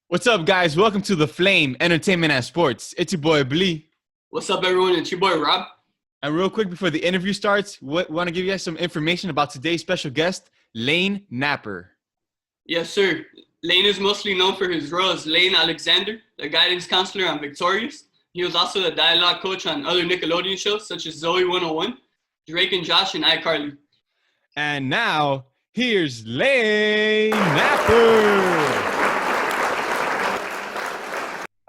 What's up, guys? Welcome to The Flame, Entertainment and Sports. It's your boy, BLEE. What's up, everyone? It's your boy, Rob. And real quick, before the interview starts, we want to give you guys some information about today's special guest, Lane Napper. Yes, sir. Lane is mostly known for his role as Lane Alexander, the guidance counselor on Victorious. He was also the dialogue coach on other Nickelodeon shows, such as Zoey 101, Drake and Josh, and iCarly. And now, here's Lane Napper.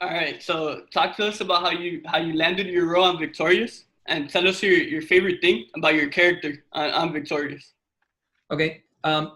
All right, so talk to us about how you landed your role on Victorious, and tell us your favorite thing about your character on Victorious. Okay,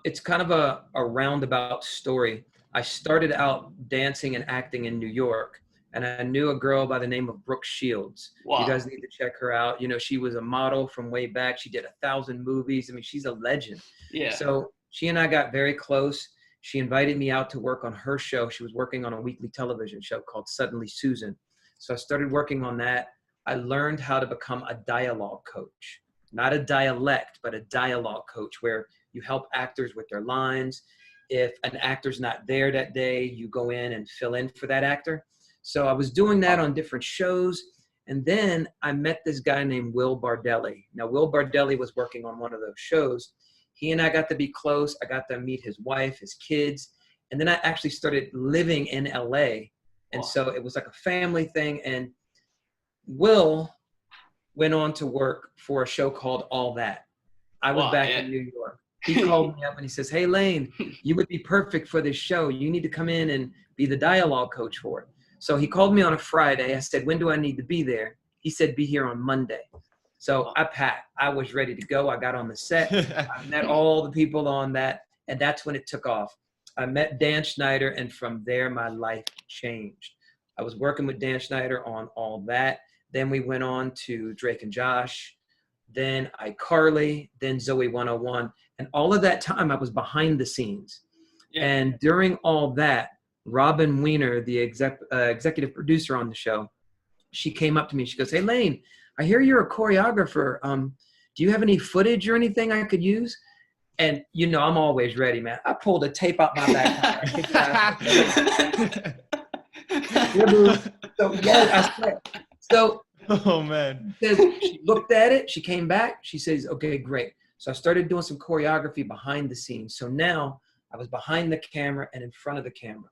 it's kind of a roundabout story. I started out dancing and acting in New York, and I knew a girl by the name of Brooke Shields. Wow. You guys need to check her out. You know, she was a model from way back. She did 1,000 movies. I mean, she's a legend. Yeah. So she and I got very close. She invited me out to work on her show. She was working on a weekly television show called Suddenly Susan. So I started working on that. I learned how to become a dialogue coach, not a dialect, but a dialogue coach, where you help actors with their lines. If an actor's not there that day, you go in and fill in for that actor. So I was doing that on different shows. And then I met this guy named Will Bardelli. Now, Will Bardelli was working on one of those shows. He and I got to be close. I got to meet his wife, his kids. And then I actually started living in LA. And so it was like a family thing. And Will went on to work for a show called All That. I was back in New York. He called me up and he says, "Hey, Lane, you would be perfect for this show. You need to come in and be the dialogue coach for it." So he called me on a Friday. I said, "When do I need to be there?" He said, "Be here on Monday." So I packed. I was ready to go. I got on the set. I met all the people on that, and that's when it took off. I met Dan Schneider, and from there, my life changed. I was working with Dan Schneider on All That. Then we went on to Drake and Josh, then iCarly, then Zoey 101. And all of that time, I was behind the scenes. Yeah. And during all that, Robin Weiner, the executive producer on the show, she came up to me. She goes, "Hey, Lane, I hear you're a choreographer. Do you have any footage or anything I could use?" And, you know, I'm always ready, man. I pulled a tape out my back. Oh, man. She looked at it. She came back. She says, "Okay, great." So I started doing some choreography behind the scenes. So now I was behind the camera and in front of the camera.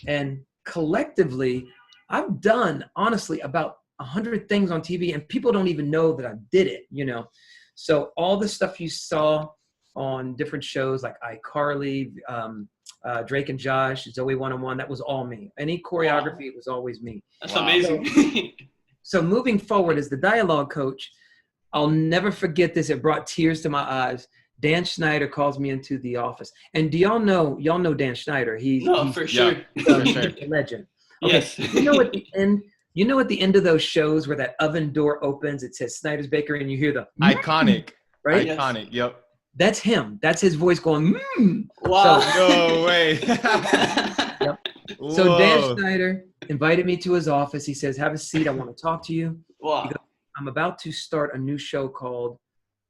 And collectively, I've done, honestly, about 100 things on TV, and people don't even know that I did it, you know. So all the stuff you saw on different shows like iCarly, Drake and Josh, Zoey 101, that was all me. Any choreography, it was always me. That's amazing. So moving forward as the dialogue coach, I'll never forget this. It brought tears to my eyes. Dan Schneider calls me into the office. And do y'all know Dan Schneider? He's for sure. A legend. Okay. Yes. You know at the end of those shows where that oven door opens, it says Snyder's Bakery, and you hear the iconic, right? Iconic, yep. That's him. That's his voice going, Wow. So, no way. Yep. So Dan Schneider invited me to his office. He says, "Have a seat. I want to talk to you." Wow. He goes, "I'm about to start a new show called,"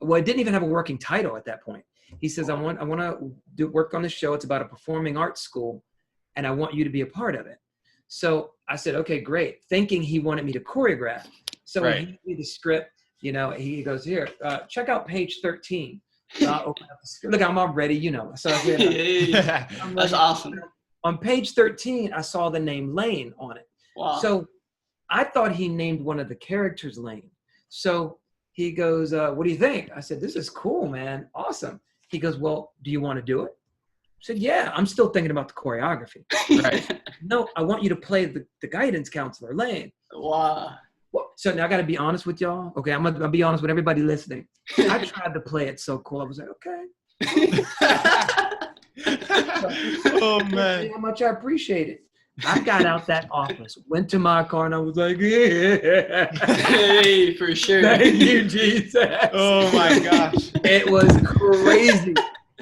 well, it didn't even have a working title at that point. He says, I want to work on this show. It's about a performing arts school, and I want you to be a part of it." So I said, "Okay, great," thinking he wanted me to choreograph. So he gave me the script. You know, he goes, "Here, check out page 13. So I open up the script. Look, I'm all ready, you know. So I said, That's awesome. On page 13, I saw the name Lane on it. Wow. So I thought he named one of the characters Lane. So he goes, "What do you think?" I said, "This is cool, man. Awesome." He goes, "Well, do you want to do it?" I said, "Yeah, I'm still thinking about the choreography." Right. "No, I want you to play the guidance counselor, Lane." Wow. Well, so now I got to be honest with y'all. Okay, I'm going to be honest with everybody listening. I tried to play it so cool. I was like, okay. Oh, man. How much I appreciate it. I got out that office, went to my car, and I was like, "Yeah." Hey, for sure. Thank you, Jesus. Oh, my gosh. It was crazy.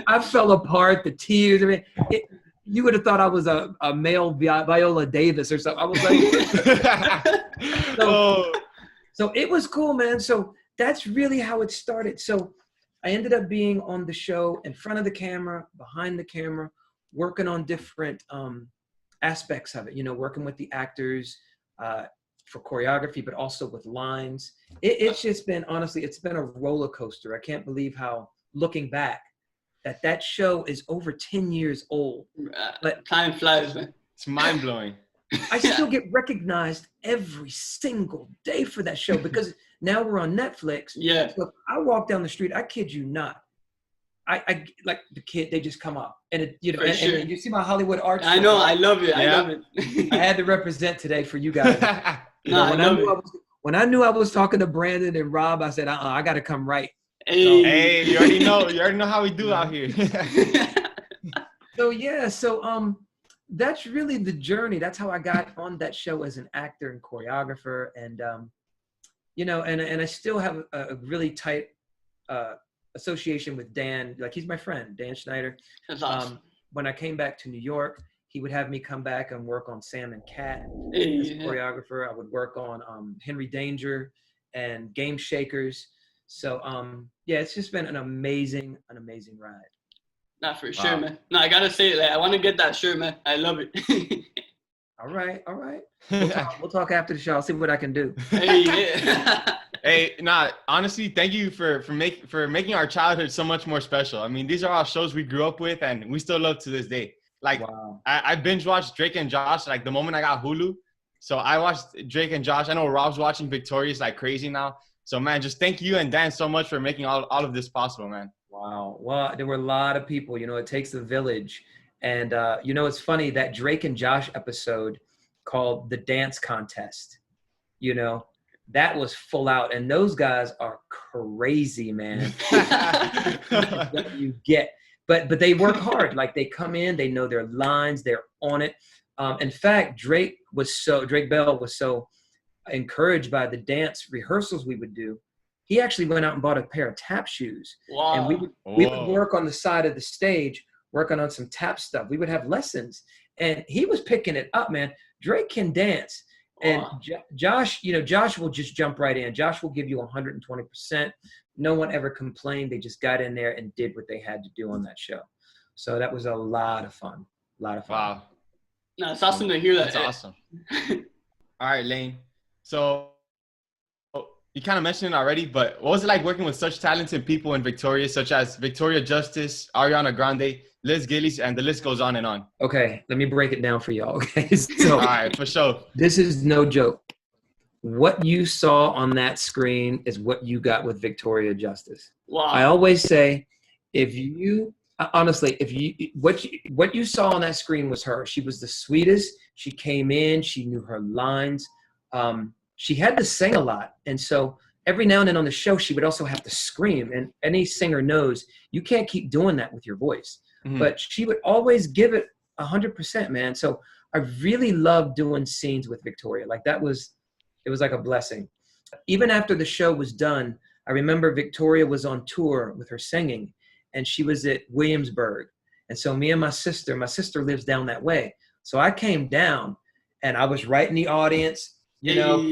I fell apart, the tears. I mean, you would have thought I was a male Viola Davis or something. I was like, so it was cool, man. So that's really how it started. So I ended up being on the show in front of the camera, behind the camera, working on different aspects of it, working with the actors for choreography, but also with lines. It's just been, honestly, it's been a roller coaster. I can't believe how, looking back, that show is over 10 years old. But time flies, man. It's mind blowing. I still get recognized every single day for that show because now we're on Netflix. Yeah. So if I walk down the street, I kid you not, I like the kid, they just come up and and you see my Hollywood art. I know, I love it. Yeah. I love it. I had to represent today for you guys. No, when I knew I was talking to Brandon and Rob, I said, I got to come right. Hey, you already know how we do out here. So that's really the journey. That's how I got on that show as an actor and choreographer, and and I still have a really tight association with Dan. Like, he's my friend, Dan Schneider. That's awesome. When I came back to New York, he would have me come back and work on Sam and Cat as a choreographer. I would work on Henry Danger and Game Shakers. So it's just been an amazing ride. Not for sure, man. No, I gotta say that I want to get that shirt, man. I love it. All right. We'll talk after the show. I'll see what I can do. Hey, honestly, thank you for making our childhood so much more special. I mean, these are all shows we grew up with and we still love to this day. Like, wow. I binge watched Drake and Josh like the moment I got Hulu. So I watched Drake and Josh. I know Rob's watching Victorious like crazy now. So, man, just thank you and Dan so much for making all of this possible, man. Wow. Well, there were a lot of people. It takes a village. And, it's funny, that Drake and Josh episode called The Dance Contest, that was full out. And those guys are crazy, man. What you get. But they work hard. Like, they come in, they know their lines, they're on it. In fact, Drake Bell was so encouraged by the dance rehearsals we would do. He actually went out and bought a pair of tap shoes. Wow. And we would work on the side of the stage, working on some tap stuff. We would have lessons. And he was picking it up, man. Drake can dance. And Josh will just jump right in. Josh will give you 120%. No one ever complained. They just got in there and did what they had to do on that show. So that was a lot of fun. Wow. No, it's awesome to hear that. That's awesome. All right, Lane. So you kind of mentioned it already, but what was it like working with such talented people in Victoria, such as Victoria Justice, Ariana Grande, Liz Gillies, and the list goes on and on? Okay, let me break it down for y'all. Okay, so all right, for sure. This is no joke. What you saw on that screen is what you got with Victoria Justice. Wow. I always say, what you saw on that screen was her. She was the sweetest. She came in. She knew her lines. She had to sing a lot. And so every now and then on the show, she would also have to scream. And any singer knows you can't keep doing that with your voice. Mm-hmm. But she would always give it 100%, man. So I really loved doing scenes with Victoria. Like, it was like a blessing. Even after the show was done, I remember Victoria was on tour with her singing, and she was at Williamsburg. And so me and my sister lives down that way. So I came down and I was right in the audience,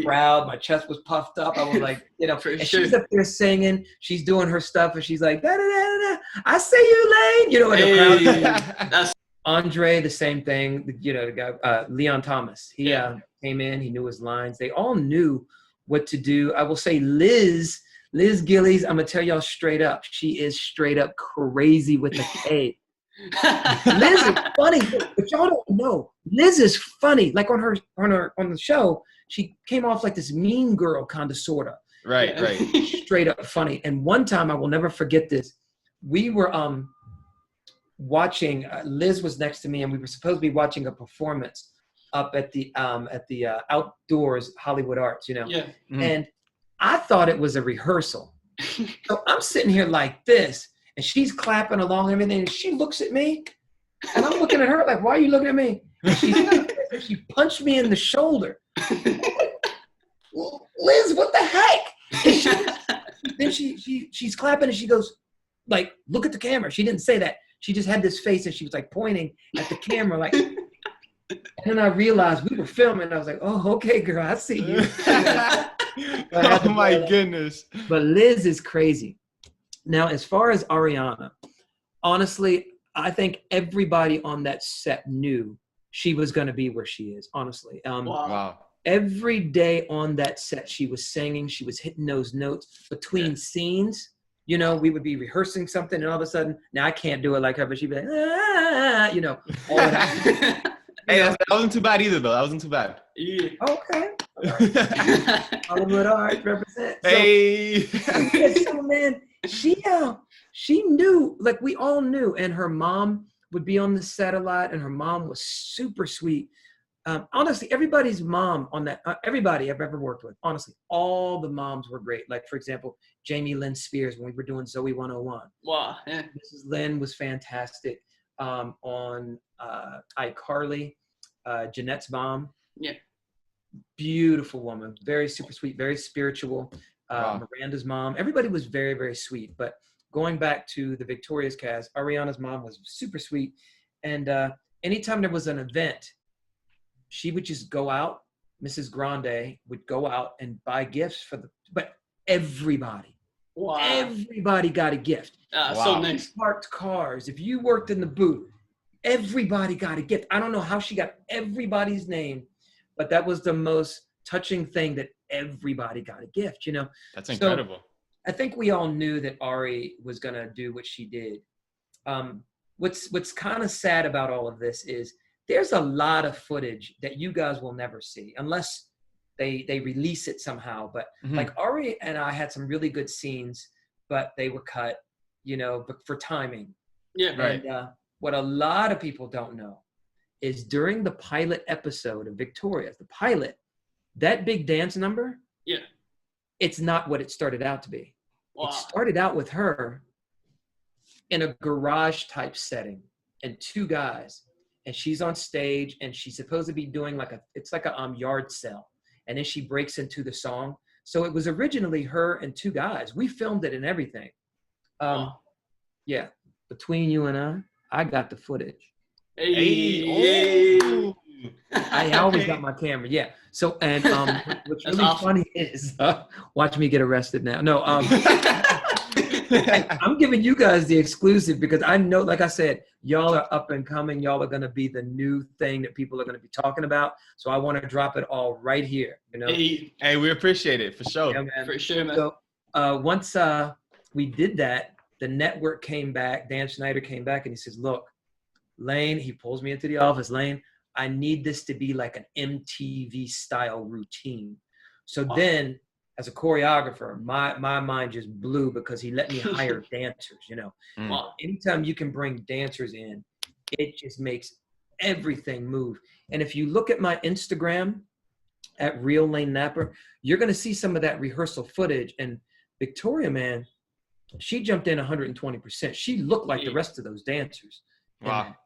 proud. My chest was puffed up. I was like, and she's up there singing. She's doing her stuff, and she's like, da, da, da, da, I see you, Lane. And the crowd. That's Andre, the same thing. The guy, Leon Thomas. He came in. He knew his lines. They all knew what to do. I will say Liz Gillies, I'm gonna tell y'all straight up. She is straight up crazy with the K. Liz is funny, but y'all don't know. Liz is funny. Like on the show, she came off like this mean girl, kind of, sort of. Right. Straight up funny. And one time, I will never forget this. We were watching. Liz was next to me, and we were supposed to be watching a performance up at the outdoors Hollywood Arts, Yeah. Mm-hmm. And I thought it was a rehearsal. So I'm sitting here like this, and she's clapping along and everything. And she looks at me, and I'm looking at her like, "Why are you looking at me?" And she punched me in the shoulder. Liz, what the heck? Then she's clapping, and she goes, like, "Look at the camera." She didn't say that. She just had this face, and she was like pointing at the camera, like. And then I realized we were filming. I was like, "Oh, okay, girl, I see you." Oh my goodness! But Liz is crazy. Now, as far as Ariana, honestly, I think everybody on that set knew she was going to be where she is, honestly. Wow. Every day on that set, she was singing, she was hitting those notes between scenes. You know, we would be rehearsing something, and all of a sudden, now I can't do it like her, but she'd be like, you know, all of that. Hey, that wasn't too bad either, though. That wasn't too bad. Yeah. Okay. Hollywood art represent. So, Hey. so man, she knew, like we all knew, and her mom would be on the set a lot, and her mom was super sweet. Honestly, everybody's mom on that, everybody I've ever worked with, honestly, all the moms were great. Like, for example, Jamie Lynn Spears, when we were doing Zoey 101. Wow. Yeah. Mrs. Lynn was fantastic. On iCarly, Jeanette's mom. Yeah. Beautiful woman, very super sweet, very spiritual. Wow. Miranda's mom, everybody was very, very sweet. But going back to the Victoria's cast, Ariana's mom was super sweet. And anytime there was an event, she would just go out. Mrs. Grande would go out and buy gifts but everybody. Wow. Everybody got a gift. So nice. Parked cars. If you worked in the booth, everybody got a gift. I don't know how she got everybody's name, but that was the most touching thing, that everybody got a gift, you know? That's incredible. So I think we all knew that Ari was going to do what she did. What's kind of sad about all of this is there's a lot of footage that you guys will never see unless they release it somehow. But like Ari and I had some really good scenes, but they were cut, you know, but for timing. Yeah. Right. And what a lot of people don't know is during the pilot episode of Victoria's, the pilot, that big dance number, it's not what it started out to be. Wow. It started out with her in a garage type setting and two guys, and she's on stage and she's supposed to be doing it's like a yard sale. And then she breaks into the song. So it was originally her and two guys. We filmed it and everything. Yeah. Between you and I got the footage. Hey. Oh. I always got my camera. Yeah. So, and what's really awesome. funny is, watch me get arrested now. No, I'm giving you guys the exclusive because I know, like I said, y'all are up and coming. Y'all are going to be the new thing that people are going to be talking about. So I want to drop it all right here. You know. Hey, we appreciate it for sure. Yeah, man. For sure, man. So once we did that, the network came back. Dan Schneider came back and he says, "Look, Lane." He pulls me into the office. "Lane, I need this to be like an MTV style routine." So then, as a choreographer, my mind just blew because he let me hire dancers, you know. Anytime you can bring dancers in, it just makes everything move. And if you look at my Instagram at Real Lane Napper, you're going to see some of that rehearsal footage. And Victoria, man, she jumped in 120%. She looked like the rest of those dancers. Wow.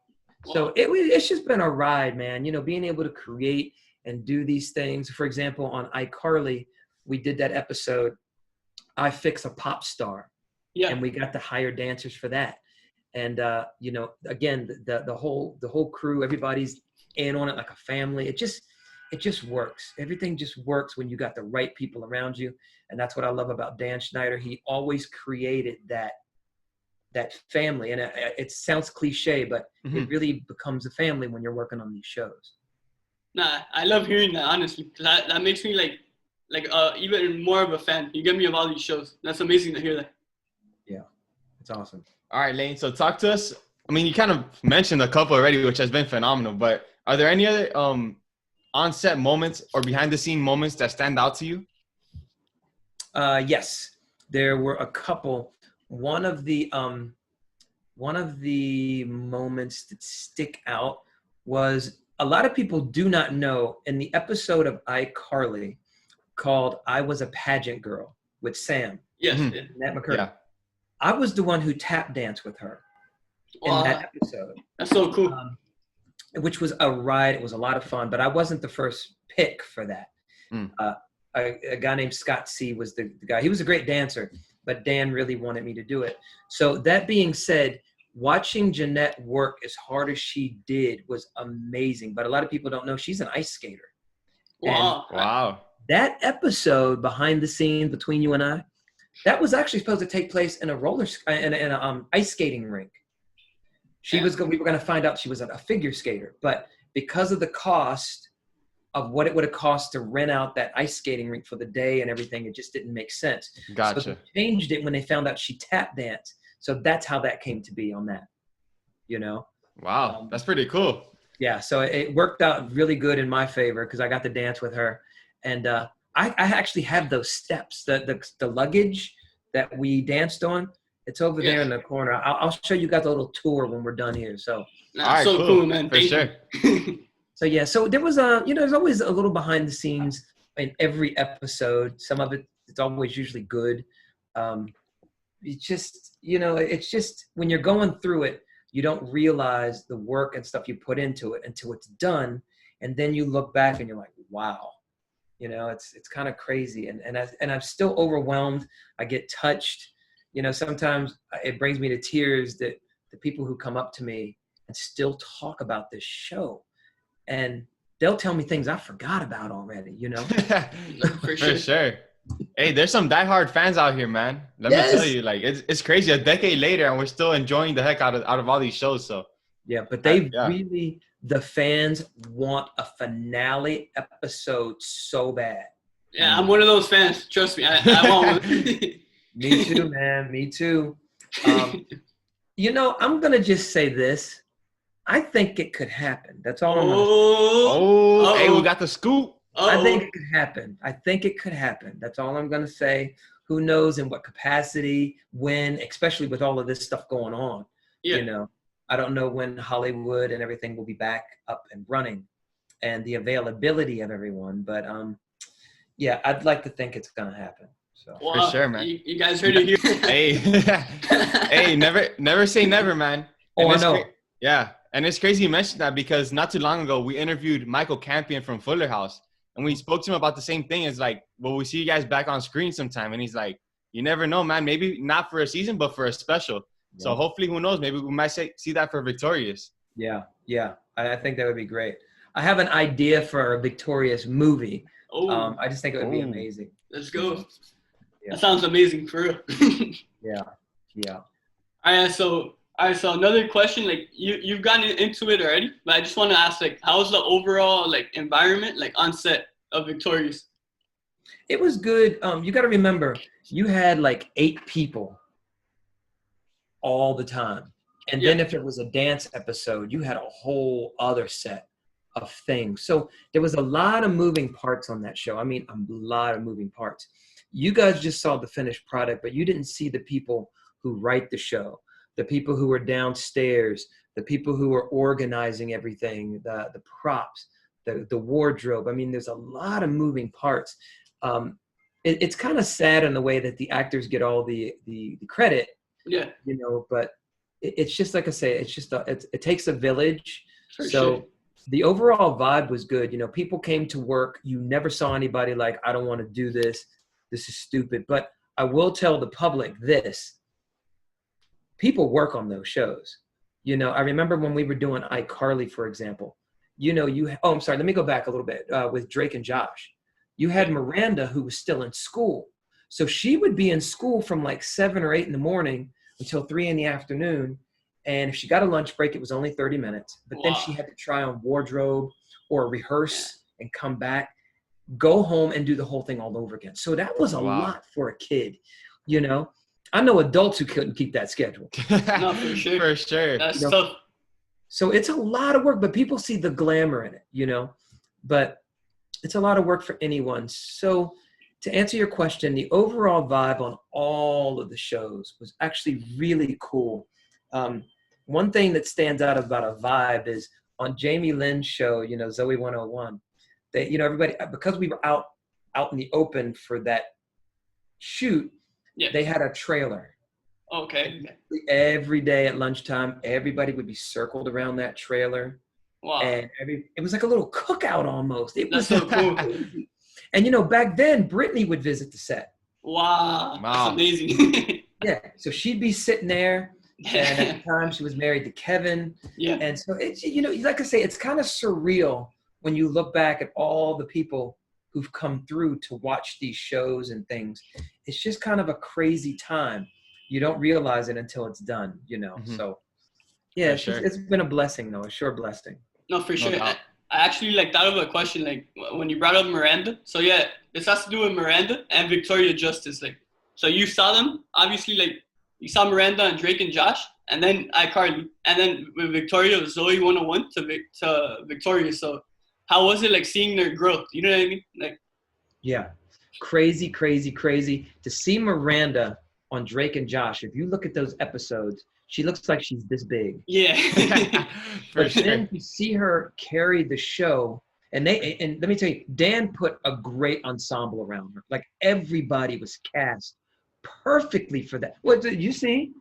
So it's just been a ride, man. You know, being able to create and do these things. For example, on iCarly, we did that episode, I Fix a Pop Star. Yeah. And we got to hire dancers for that. And, you know, again, the whole crew, everybody's in on it like a family. It just works. Everything just works when you got the right people around you. And that's what I love about Dan Schneider. He always created that family. And it sounds cliche, but it really becomes a family when you're working on these shows. Nah, I love hearing that, honestly, because that makes me like even more of a fan. You get me of all these shows. That's amazing to hear that. Yeah, it's awesome. All right, Lane. So talk to us. I mean, you kind of mentioned a couple already, which has been phenomenal. But are there any other on-set moments or behind-the-scene moments that stand out to you? Yes, there were a couple. One of the moments that stick out was, a lot of people do not know, in the episode of iCarly called "I Was a Pageant Girl" with Sam. Yes. Nat McCurdy. Yeah. I was the one who tap danced with her in that episode. That's so cool. Which was a ride. It was a lot of fun, but I wasn't the first pick for that. A guy named Scott C. was the guy. He was a great dancer, but Dan really wanted me to do it. So that being said, watching Jeanette work as hard as she did was amazing. But a lot of people don't know she's an ice skater. Wow. That episode, behind the scenes between you and I, that was actually supposed to take place in a ice skating rink. We were going to find out she was a figure skater, but because of the cost of what it would have cost to rent out that ice skating rink for the day and everything, it just didn't make sense. Gotcha. So they changed it when they found out she tap danced. So that's how that came to be on that, you know? Wow, that's pretty cool. Yeah, so it worked out really good in my favor because I got to dance with her. And I actually have those steps, the luggage that we danced on. It's over there in the corner. I'll show you guys a little tour when we're done here. So, all right, so cool, man. For sure. So yeah, so there was there's always a little behind the scenes in every episode. Some of it's always usually good. It's just, it's just when you're going through it, you don't realize the work and stuff you put into it until it's done. And then you look back and you're like, wow, it's kind of crazy. And I'm still overwhelmed. I get touched. Sometimes it brings me to tears that the people who come up to me and still talk about this show, and they'll tell me things I forgot about already, For sure. Hey, there's some diehard fans out here, man. Let me tell you, like, it's crazy. A decade later, and we're still enjoying the heck out of all these shows. So yeah, but really, the fans want a finale episode so bad. Yeah, I'm one of those fans. Trust me, I want one. Me too, man. Me too. I'm gonna just say this. I think it could happen. That's all I'm gonna say. Hey, we got the scoop. I think it could happen. That's all I'm going to say. Who knows in what capacity, when, especially with all of this stuff going on. Yeah. I don't know when Hollywood and everything will be back up and running and the availability of everyone. But, yeah, I'd like to think it's going to happen. So. Well, for sure, man. You guys heard it here. Hey, never say never, man. I know. Yeah. And it's crazy you mentioned that because not too long ago, we interviewed Michael Campion from Fuller House. And we spoke to him about the same thing. It's like, well, we see you guys back on screen sometime. And he's like, you never know, man. Maybe not for a season, but for a special. Yeah. So hopefully, who knows? Maybe we might see that for Victorious. Yeah. I think that would be great. I have an idea for a Victorious movie. I just think it would be amazing. Let's go. Yeah. That sounds amazing for real. Yeah. All right, so another question, like you've gotten into it already, but I just want to ask, like, how's the overall environment on set of Victorious? It was good. You got to remember, you had 8 people all the time, and then if it was a dance episode, you had a whole other set of things. So there was a lot of moving parts on that show. I mean, a lot of moving parts. You guys just saw the finished product, but you didn't see the people who write the show. The people who are downstairs, the people who are organizing everything, the props, the wardrobe. I mean, there's a lot of moving parts. It's kind of sad in the way that the actors get all the credit. Yeah. But it's just like I say, it's just it takes a village. For sure. The overall vibe was good. People came to work. You never saw anybody like, I don't want to do this. This is stupid. But I will tell the public this. People work on those shows. I remember when we were doing iCarly, for example, I'm sorry, let me go back a little bit with Drake and Josh. You had Miranda, who was still in school. So she would be in school from 7 or 8 in the morning until 3 in the afternoon. And if she got a lunch break, it was only 30 minutes. But then she had to try on wardrobe or rehearse and come back, go home and do the whole thing all over again. So that was a lot for a kid, I know adults who couldn't keep that schedule. No, for sure. For sure. That's tough. So it's a lot of work, but people see the glamour in it, but it's a lot of work for anyone. So to answer your question, the overall vibe on all of the shows was actually really cool. One thing that stands out about a vibe is on Jamie Lynn's show, Zoey 101, that, everybody, because we were out in the open for that shoot, they had a trailer. Okay. Every day at lunchtime, everybody would be circled around that trailer. Wow. And it was like a little cookout almost. It was so cool. And back then, Brittany would visit the set. Wow. That's amazing. Yeah. So she'd be sitting there. And at the time, she was married to Kevin. Yeah. And so it's, like I say, it's kind of surreal when you look back at all the people who've come through to watch these shows and things. It's just kind of a crazy time. You don't realize it until it's done, Mm-hmm. So yeah, sure. It's been a blessing though, a sure blessing. No, for sure. doubt. I actually like thought of a question like when you brought up Miranda. So yeah, this has to do with Miranda and Victoria Justice. Like, so you saw them obviously. Like, you saw Miranda and Drake and Josh, and then iCarly, and then with Victoria, Zoey 101 to Victoria. So how was it like seeing their growth? You know what I mean? Like, Yeah. Crazy, crazy, crazy. To see Miranda on Drake and Josh, if you look at those episodes, she looks like she's this big. yeah. For But sure. then to see her carry the show, and let me tell you, Dan put a great ensemble around her. Like everybody was cast perfectly for that. What did you see?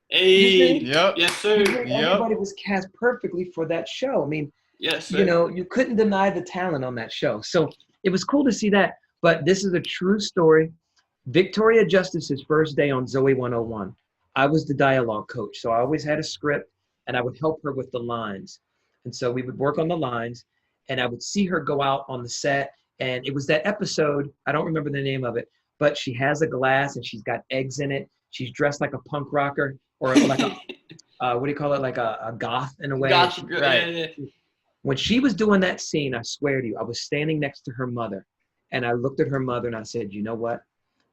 Hey. Yep. Yes, sir. Everybody was cast perfectly for that show. I mean, Yes, sir. you know, you couldn't deny the talent on that show. So it was cool to see that. But this is a true story. Victoria Justice's first day on Zoey 101, I was the dialogue coach. So I always had a script and I would help her with the lines. And so we would work on the lines and I would see her go out on the set. And it was that episode, I don't remember the name of it, but she has a glass and she's got eggs in it. She's dressed like a punk rocker or like a, what do you call it? Like a goth in a way. Gotcha. Right. Yeah. When she was doing that scene, I swear to you, I was standing next to her mother and I looked at her mother and I said, you know what?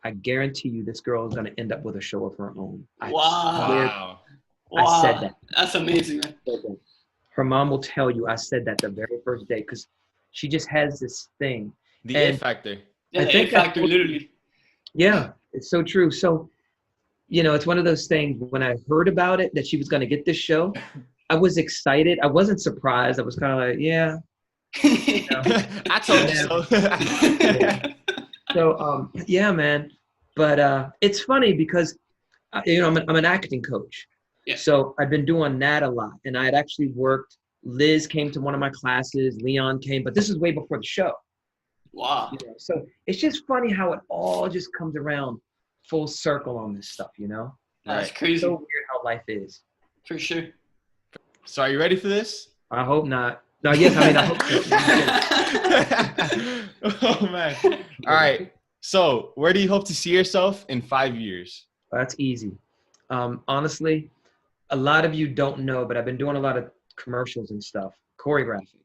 I guarantee you this girl is going to end up with a show of her own. Wow. I said that. That's amazing, man. Her mom will tell you I said that the very first day because she just has this thing. The it factor. Yeah, I think the factor, literally. Yeah, it's so true. So, you know, it's one of those things when I heard about it, that she was going to get this show, I was excited. I wasn't surprised. I was kind of like, yeah. You know? I told you so. Yeah. So, yeah, man. But it's funny because, you know, I'm an acting coach. Yeah. So I've been doing that a lot. And I had actually worked, Liz came to one of my classes, Leon came, but this is way before the show. Wow. You know? So it's just funny how it all just comes around full circle on this stuff, you know? That's crazy. It's so weird how life is. For sure. So are you ready for this? I hope not. No, yes, I mean, I hope so. Oh, man. All right. So where do you hope to see yourself in 5 years? That's easy. Honestly, a lot of you don't know, but I've been doing a lot of commercials and stuff, choreography.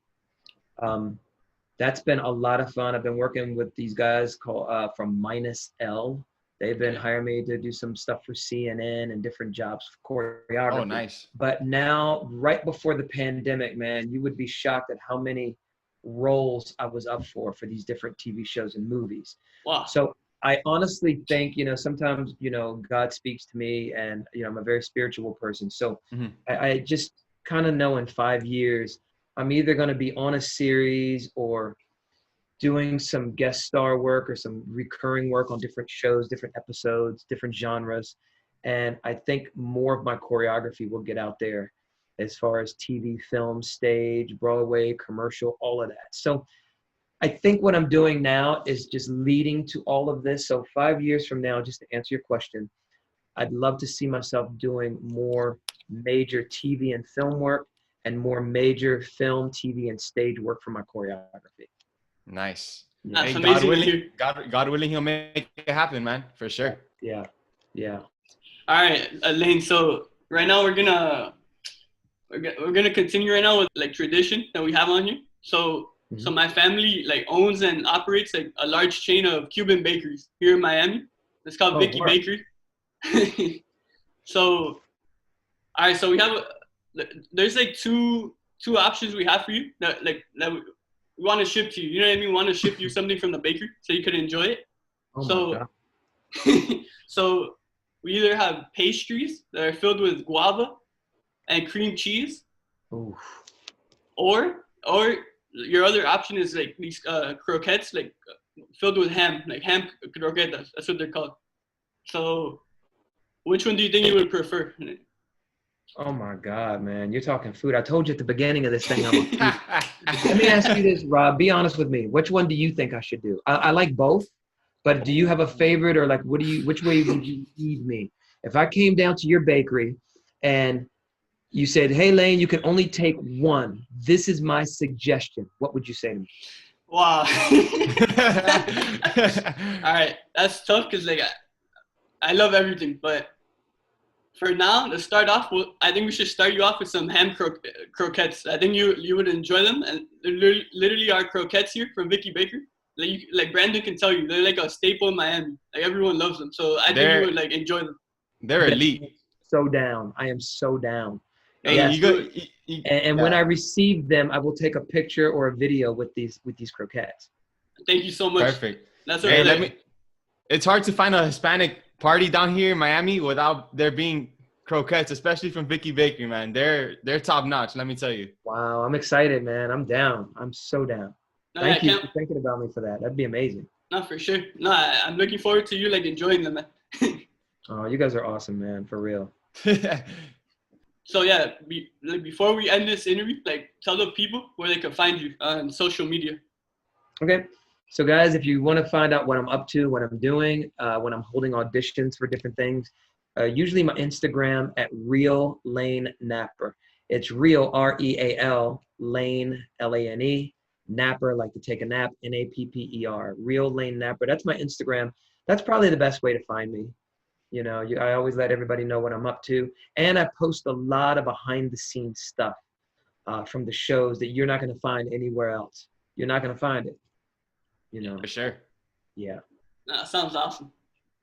That's been a lot of fun. I've been working with these guys called from Minus L. They've been hiring me to do some stuff for CNN and different jobs for choreography. Oh, nice. But now, right before the pandemic, man, you would be shocked at how many roles I was up for these different TV shows and movies. Wow. So I honestly think, you know, sometimes, you know, God speaks to me and, you know, I'm a very spiritual person. So I just kind of know in 5 years, I'm either going to be on a series or doing some guest star work or some recurring work on different shows, different episodes, different genres. And I think more of my choreography will get out there as far as TV, film, stage, Broadway, commercial, all of that. So I think what I'm doing now is just leading to all of this. So 5 years from now, just to answer your question, I'd love to see myself doing more major TV and film work and more major film, TV, and stage work for my choreography. Nice. That's hey, amazing. God willing, he'll make it happen, man, for sure. Yeah. All right, Lane. So right now we're gonna continue right now with like tradition that we have on here. So so my family like owns and operates like a large chain of Cuban bakeries here in Miami. It's called Vicky Bakery. So all right, so we have there's like two options we have for you that we want to ship to you. You know what I mean? We want to ship you something from the bakery so you could enjoy it. So we either have pastries that are filled with guava and cream cheese, or your other option is like these croquettes like filled with ham, like ham croquetas. That's what they're called. So which one do you think you would prefer? Oh my God, man. You're talking food. I told you at the beginning of this thing. Let me ask you this, Rob. Be honest with me. Which one do you think I should do? I like both, but do you have a favorite or like which way would you lead me? If I came down to your bakery and you said, hey, Lane, you can only take one. This is my suggestion. What would you say to me? Wow. All right. That's tough because like I love everything, but for now, to start off, I think we should start you off with some ham croquettes. I think you would enjoy them, and they're literally our croquettes here from Vicky Baker. Like Brandon can tell you, they're like a staple in Miami. Like everyone loves them, so I think you would like enjoy them. They're elite. So down. I am so down. Hey, yes. you go. And when I receive them, I will take a picture or a video with these croquettes. Thank you so much. Perfect. That's what I like. It's hard to find a Hispanic party down here in Miami without there being croquettes, especially from Vicky Baker, man. They're top notch, let me tell you. Wow, I'm excited, man. I'm down. I'm so down. Thank you for thinking about me for that. That'd be amazing. No, for sure. No, I'm looking forward to you like enjoying them, man. Oh, you guys are awesome, man. For real. So yeah, before we end this interview, like tell the people where they can find you on social media. Okay. So guys, if you want to find out what I'm up to, what I'm doing, when I'm holding auditions for different things, usually my Instagram at Real Lane Napper. It's Real, R-E-A-L, Lane, L-A-N-E, Napper, like to take a nap, N-A-P-P-E-R, Real Lane Napper. That's my Instagram. That's probably the best way to find me. You know, I always let everybody know what I'm up to. And I post a lot of behind the scenes stuff from the shows that you're not going to find anywhere else. You're not going to find it. You know. For sure. Yeah. That sounds awesome.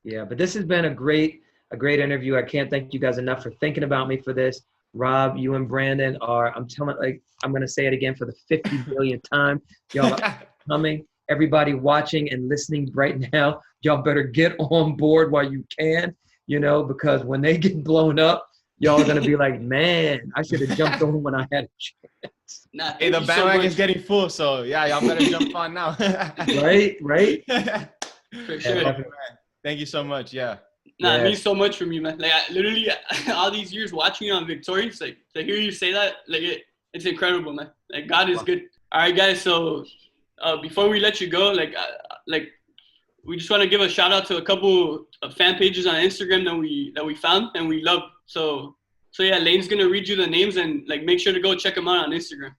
Yeah, but this has been a great interview. I can't thank you guys enough for thinking about me for this. Rob, you and Brandon are, I'm going to say it again for the 50 billionth time. Y'all are coming. Everybody watching and listening right now, y'all better get on board while you can, you know, because when they get blown up, y'all are going to be like, man, I should have jumped on when I had a chance. Hey, the bandwagon's getting full, so yeah, y'all better jump on now. Right? For sure. Yeah, thank you so much, yeah. Nah, it means so much from you, man. Like, I literally, all these years watching you on Victorious, like, to hear you say that, like, it's incredible, man. Like, God is good. All right, guys, so before we let you go, like we just want to give a shout out to a couple of fan pages on Instagram that we found and we love. So yeah, Lane's gonna read you the names and like make sure to go check them out on Instagram.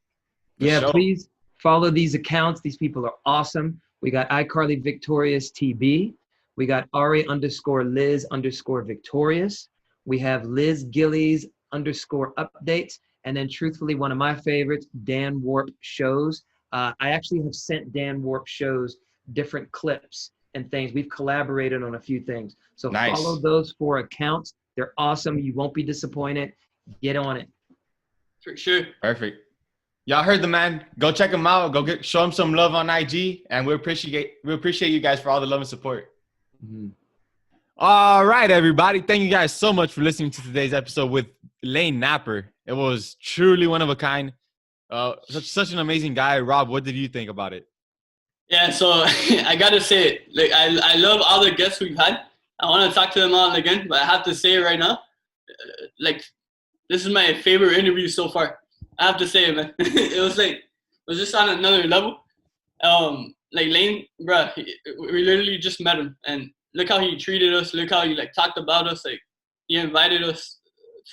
Yeah, please follow these accounts. These people are awesome. We got iCarly Victorious TB. We got Ari_Liz_Victorious. We have Liz Gillies _updates. And then truthfully, one of my favorites, Dan Warp Shows. I actually have sent Dan Warp Shows different clips and things. We've collaborated on a few things. So follow those 4 accounts. They're awesome. You won't be disappointed. Get on it. For sure. Perfect. Y'all heard the man. Go check him out. Go show him some love on IG. And we appreciate you guys for all the love and support. Mm-hmm. All right, everybody. Thank you guys so much for listening to today's episode with Lane Napper. It was truly one of a kind. Such an amazing guy. Rob, what did you think about it? Yeah, so I gotta say it. Like I love all the guests we've had. I want to talk to them all again, but I have to say it right now. Like, this is my favorite interview so far. I have to say it, man. It was just on another level. Like Lane, bro, we literally just met him, and look how he treated us. Look how he like talked about us. Like, he invited us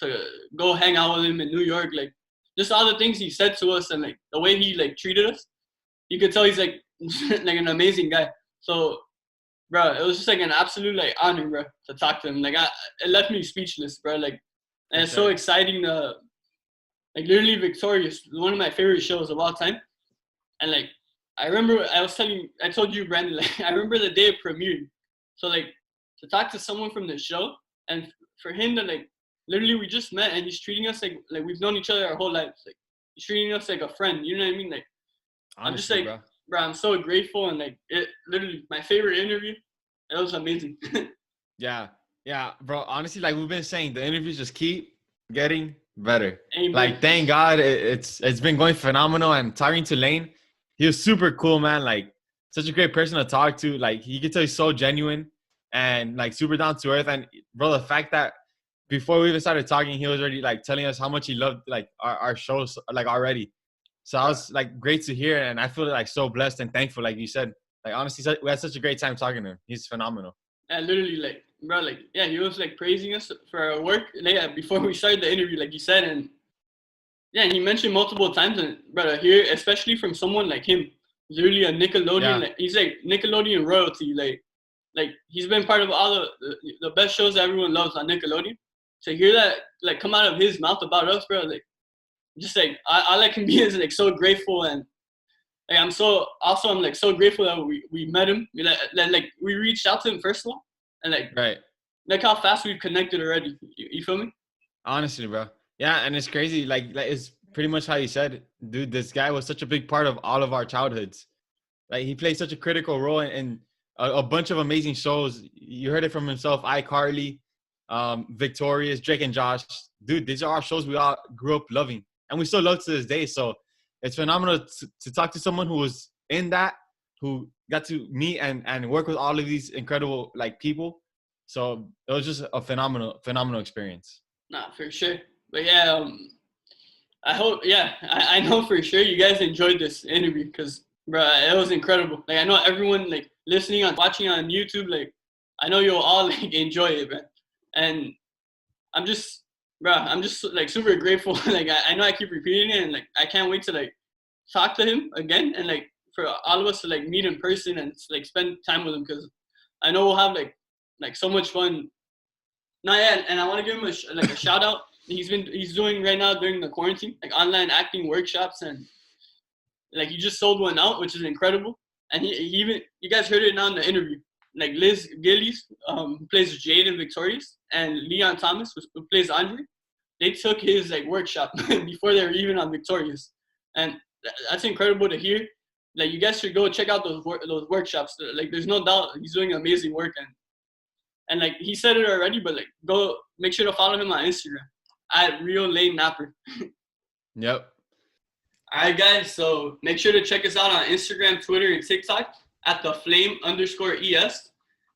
to go hang out with him in New York. Like, just all the things he said to us, and like the way he like treated us. You could tell he's like like an amazing guy. So, bro, it was just like an absolute like honor, bro, to talk to him. Like, it left me speechless, bro. Like, and it's so exciting to, like, literally Victorious, one of my favorite shows of all time. And like, I remember I told you, Brandon, like, I remember the day it premiered. So like, to talk to someone from the show, and for him to like, literally we just met and he's treating us like we've known each other our whole lives. Like, he's treating us like a friend. You know what I mean? Like, honestly, I'm just like, bro, I'm so grateful, and like, it literally my favorite interview. It was amazing. Yeah, bro. Honestly, like we've been saying, the interviews just keep getting better. Amen. Like, thank God, it's been going phenomenal. And talking to Lane, he was super cool, man. Like, such a great person to talk to. Like, you could tell he's so genuine and like super down to earth. And bro, the fact that before we even started talking, he was already like telling us how much he loved like our shows like already. So I was like, great to hear, and I feel like so blessed and thankful, like you said. Like, honestly, we had such a great time talking to him. He's phenomenal. And literally, like, bro, like, yeah, he was like praising us for our work. Yeah, before we started the interview, like you said, and yeah, he mentioned multiple times, and brother, here, especially from someone like him, literally a Nickelodeon, like, he's like Nickelodeon royalty. Like he's been part of all the best shows that everyone loves on Nickelodeon. to hear that like come out of his mouth about us, bro, like just like all I can be is like so grateful, and like I'm so grateful that we met him. Like we reached out to him first of all, and like how fast we've connected already. You feel me? Honestly, bro. Yeah, and it's crazy. Like it's pretty much how you said, dude. This guy was such a big part of all of our childhoods. Like he played such a critical role in a bunch of amazing shows. You heard it from himself, iCarly, Victorious, Drake and Josh. Dude, these are all shows we all grew up loving, and we still love to this day. So it's phenomenal to talk to someone who was in that, who got to meet and work with all of these incredible like people. So it was just a phenomenal experience. Nah, for sure. But yeah, I hope, I know for sure you guys enjoyed this interview because, bro, it was incredible. Like, I know everyone, like, listening on, watching on YouTube, like, I know you'll all, like, enjoy it, man. And I'm just, like, super grateful. Like, I know I keep repeating it, and, like, I can't wait to, like, talk to him again and, like, for all of us to, like, meet in person and, like, spend time with him because I know we'll have, like so much fun. No, yeah, and I want to give him a shout out. He's doing right now during the quarantine, like online acting workshops, and like he just sold one out, which is incredible. And he even, you guys heard it now in the interview, like Liz Gillies, who plays Jade in Victorious, and Leon Thomas, who plays Andre, they took his like workshop before they were even on Victorious, and that's incredible to hear. Like you guys should go check out those workshops. Like there's no doubt he's doing amazing work, and like he said it already, but like go make sure to follow him on Instagram at Real Lane Napper. Yep. All right, guys. So make sure to check us out on Instagram, Twitter, and TikTok at @theflame_es.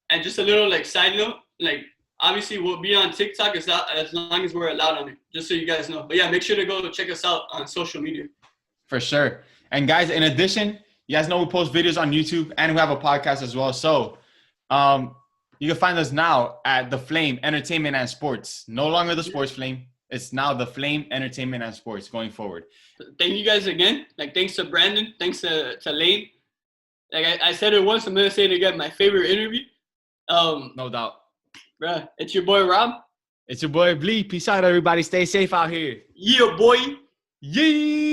And just a little like side note, like obviously we'll be on TikTok as long as we're allowed on it, just so you guys know. But yeah, make sure to go check us out on social media. For sure. And guys, in addition, you guys know we post videos on YouTube and we have a podcast as well. So you can find us now at The Flame Entertainment and Sports. No longer The Sports Flame. It's now The Flame Entertainment and Sports going forward. Thank you guys again. Like, thanks to Brandon. Thanks to Lane. Like, I said it once. I'm going to say it again. My favorite interview. No doubt. Bruh, it's your boy, Rob. It's your boy, BLEE. Peace out, everybody. Stay safe out here. Yeah, boy. Yeah.